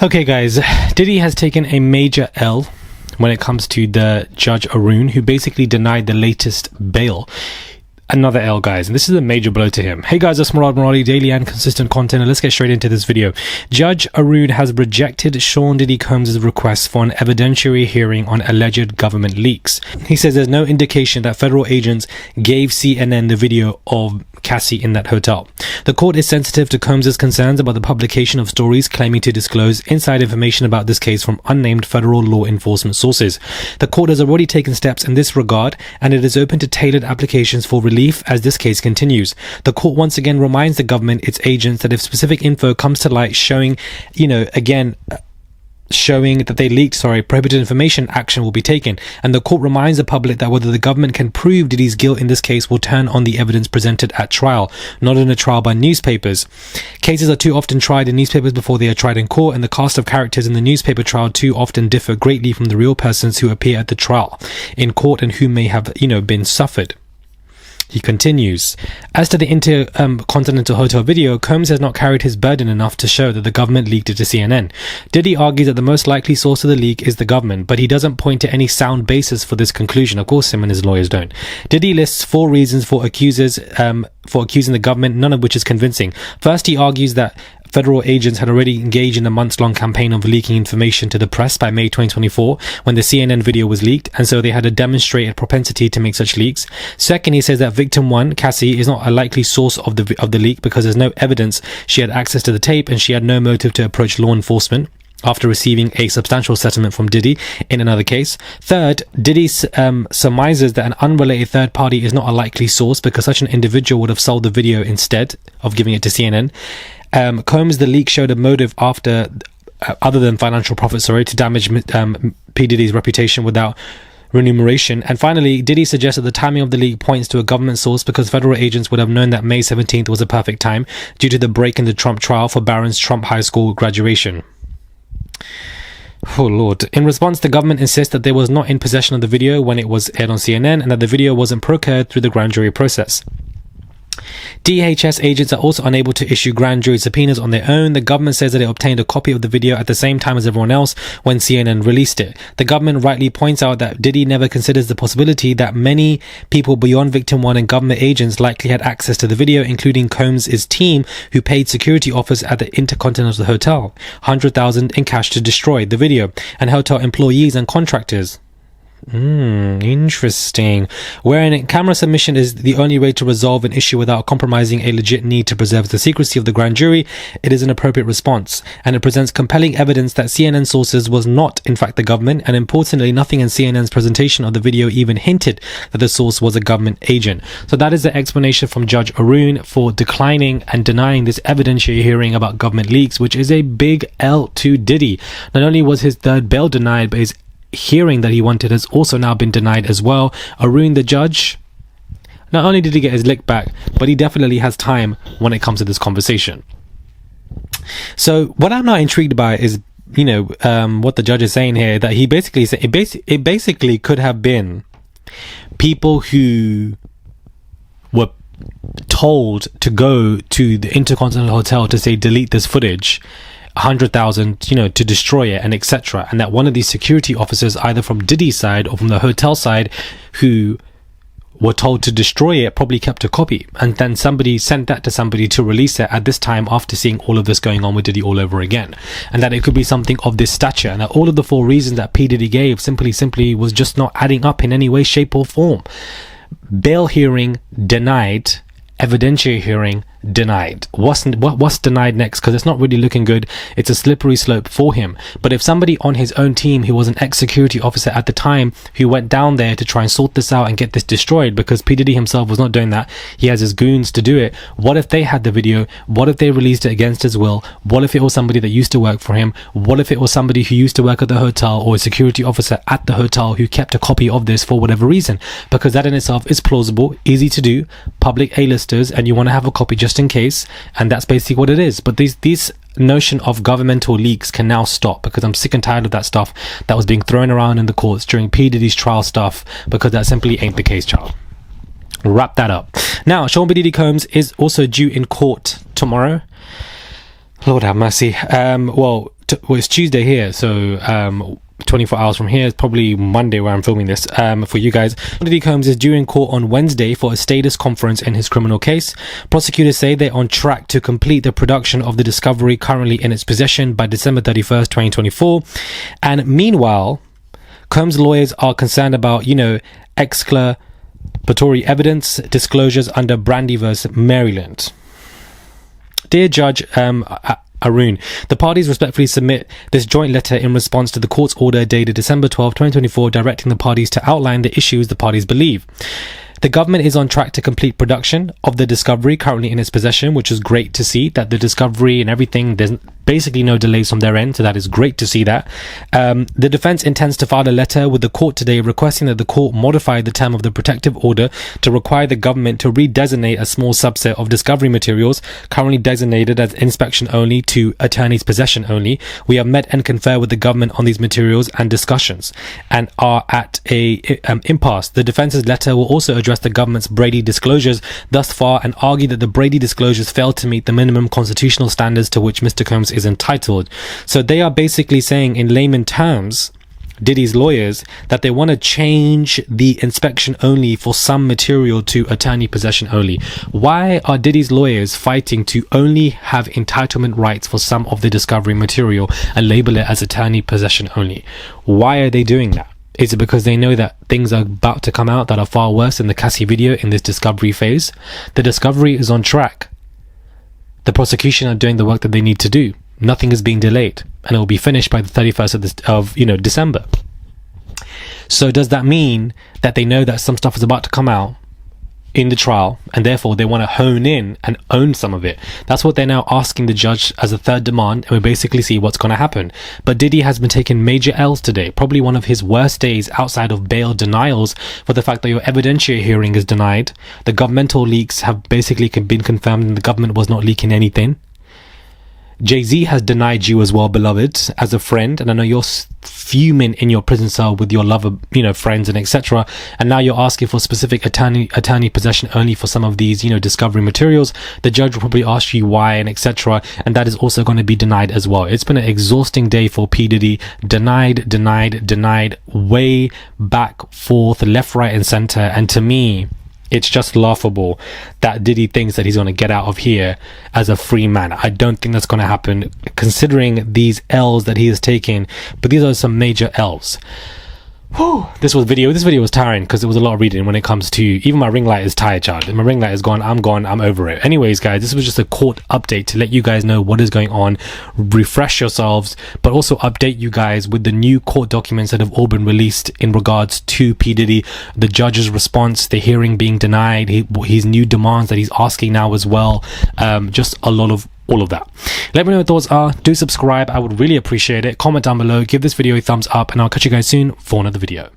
Okay guys, Diddy has taken a major L when it comes to the Judge Arun, who basically denied the latest bail. Another L, guys, and this is a major blow to him. Hey guys, it's Murad Muradi, daily and consistent content, and let's get straight into this video. Judge Arun has rejected Sean Diddy Combs' request for an evidentiary hearing on alleged government leaks. He says there's no indication that federal agents gave CNN the video of Cassie in that hotel. The court is sensitive to Combs' concerns about the publication of stories claiming to disclose inside information about this case from unnamed federal law enforcement sources. The court has already taken steps in this regard, and it is open to tailored applications for relief as this case continues. The court once again reminds the government, its agents, that if specific info comes to light showing that they leaked prohibited information, action will be taken. And the court reminds the public that whether the government can prove Diddy's guilt in this case will turn on the evidence presented at trial, not in a trial by newspapers. Cases are too often tried in newspapers before they are tried in court, and the cast of characters in the newspaper trial too often differ greatly from the real persons who appear at the trial in court and who may have been suffered. He continues, as to the Intercontinental Hotel video, Combs has not carried his burden enough to show that the government leaked it to CNN. Diddy argues that the most likely source of the leak is the government, but he doesn't point to any sound basis for this conclusion. Of course, him and his lawyers don't. Diddy lists 4 reasons for accusing the government, none of which is convincing. First, he argues that federal agents had already engaged in a months-long campaign of leaking information to the press by May 2024 when the CNN video was leaked, and so they had a demonstrated propensity to make such leaks. Second, he says that victim 1, Cassie, is not a likely source of the leak because there's no evidence she had access to the tape and she had no motive to approach law enforcement after receiving a substantial settlement from Diddy in another case. Third, Diddy surmises that an unrelated third party is not a likely source because such an individual would have sold the video instead of giving it to CNN. Combs, the leak showed a motive other than financial profit, to damage P. Diddy's reputation without remuneration. And finally, Diddy suggests that the timing of the leak points to a government source because federal agents would have known that May 17th was a perfect time due to the break in the Trump trial for Barron's Trump High School graduation. Oh Lord. In response, the government insists that they was not in possession of the video when it was aired on CNN and that the video wasn't procured through the grand jury process. DHS agents are also unable to issue grand jury subpoenas on their own. The government says that it obtained a copy of the video at the same time as everyone else when CNN released it. The government rightly points out that Diddy never considers the possibility that many people beyond victim 1 and government agents likely had access to the video, including Combs' team, who paid security offers at the Intercontinental Hotel $100,000 in cash to destroy the video, and hotel employees and contractors. Interesting. Wherein camera submission is the only way to resolve an issue without compromising a legit need to preserve the secrecy of the grand jury, it is an appropriate response, and it presents compelling evidence that CNN sources was not in fact the government, and importantly, nothing in CNN's presentation of the video even hinted that the source was a government agent. So that is the explanation from Judge Arun for declining and denying this evidentiary hearing about government leaks, which is a big L to Diddy. Not only was his third bail denied, but his hearing that he wanted has also now been denied as well. Arun, the judge, not only did he get his lick back, but he definitely has time when it comes to this conversation. So what I'm not intrigued by is what the judge is saying here, that he basically said it basically could have been people who were told to go to the Intercontinental Hotel to say delete this footage, 100,000, to destroy it, and etc. And that one of these security officers, either from Diddy's side or from the hotel side, who were told to destroy it, probably kept a copy. And then somebody sent that to somebody to release it at this time after seeing all of this going on with Diddy all over again. And that it could be something of this stature. And that all of the 4 reasons that P. Diddy gave simply was just not adding up in any way, shape or form. Bail hearing denied. Evidentiary hearing denied. What's denied next? Because it's not really looking good. It's a slippery slope for him. But if somebody on his own team who was an ex-security officer at the time who went down there to try and sort this out and get this destroyed, because P. Diddy himself was not doing that, he has his goons to do it. What if they had the video? What if they released it against his will? What if it was somebody that used to work for him? What if it was somebody who used to work at the hotel or a security officer at the hotel who kept a copy of this for whatever reason? Because that in itself is plausible, easy to do, public A-listers, and you want to have a copy just in case, and that's basically what it is. But these notion of governmental leaks can now stop, because I'm sick and tired of that stuff that was being thrown around in the courts during P. Diddy's trial stuff, because that simply ain't the case, child. Wrap that up. Now, Sean Diddy Combs is also due in court tomorrow. Lord have mercy. Well, it's Tuesday here, so 24 hours from here. It's probably Monday where I'm filming this for you guys. Diddy Combs is due in court on Wednesday for a status conference in his criminal case. Prosecutors say they're on track to complete the production of the discovery currently in its possession by December 31st, 2024. And meanwhile, Combs' lawyers are concerned about, exculpatory evidence disclosures under Brandy vs. Maryland. Dear Judge Arun, the parties respectfully submit this joint letter in response to the court's order dated December 12, 2024, directing the parties to outline the issues the parties believe. The government is on track to complete production of the discovery currently in its possession, which is great to see that the discovery and everything, there's basically no delays from their end, so that is great to see that. The defense intends to file a letter with the court today requesting that the court modify the term of the protective order to require the government to redesignate a small subset of discovery materials currently designated as inspection only to attorney's possession only. We have met and conferred with the government on these materials and discussions and are at a impasse. The defense's letter will also address the government's Brady disclosures thus far and argue that the Brady disclosures failed to meet the minimum constitutional standards to which Mr. Combs is entitled. So they are basically saying in layman terms, Diddy's lawyers, that they want to change the inspection only for some material to attorney possession only. Why are Diddy's lawyers fighting to only have entitlement rights for some of the discovery material and label it as attorney possession only? Why are they doing that? Is it because they know that things are about to come out that are far worse than the Cassie video in this discovery phase? The discovery is on track. The prosecution are doing the work that they need to do. Nothing is being delayed, and it will be finished by the 31st of December. So does that mean that they know that some stuff is about to come out in the trial, and therefore they want to hone in and own some of it? That's what they're now asking the judge as a third demand, and we basically see what's going to happen. But Diddy has been taking major L's today, probably one of his worst days outside of bail denials, for the fact that your evidentiary hearing is denied. The governmental leaks have basically been confirmed and the government was not leaking anything. Jay-Z has denied you as well, beloved, as a friend, and I know you're fuming in your prison cell with your lover, friends and etc. And now you're asking for specific attorney possession only for some of these, discovery materials. The judge will probably ask you why and etc. And that is also going to be denied as well. It's been an exhausting day for P. Diddy. Denied, way back, forth, left, right, and center. And to me, it's just laughable that Diddy thinks that he's going to get out of here as a free man. I don't think that's going to happen, considering these L's that he is taking. But these are some major L's. Whew. This video was tiring because it was a lot of reading when it comes to, even my ring light is tired, child. My ring light is gone, I'm over it. Anyways, guys, this was just a court update to let you guys know what is going on, refresh yourselves, but also update you guys with the new court documents that have all been released in regards to P. Diddy, the judge's response, the hearing being denied, his new demands that he's asking now as well. Just a lot of all of that. Let me know what your thoughts are. Do subscribe, I would really appreciate it. Comment down below, give this video a thumbs up, and I'll catch you guys soon for another video.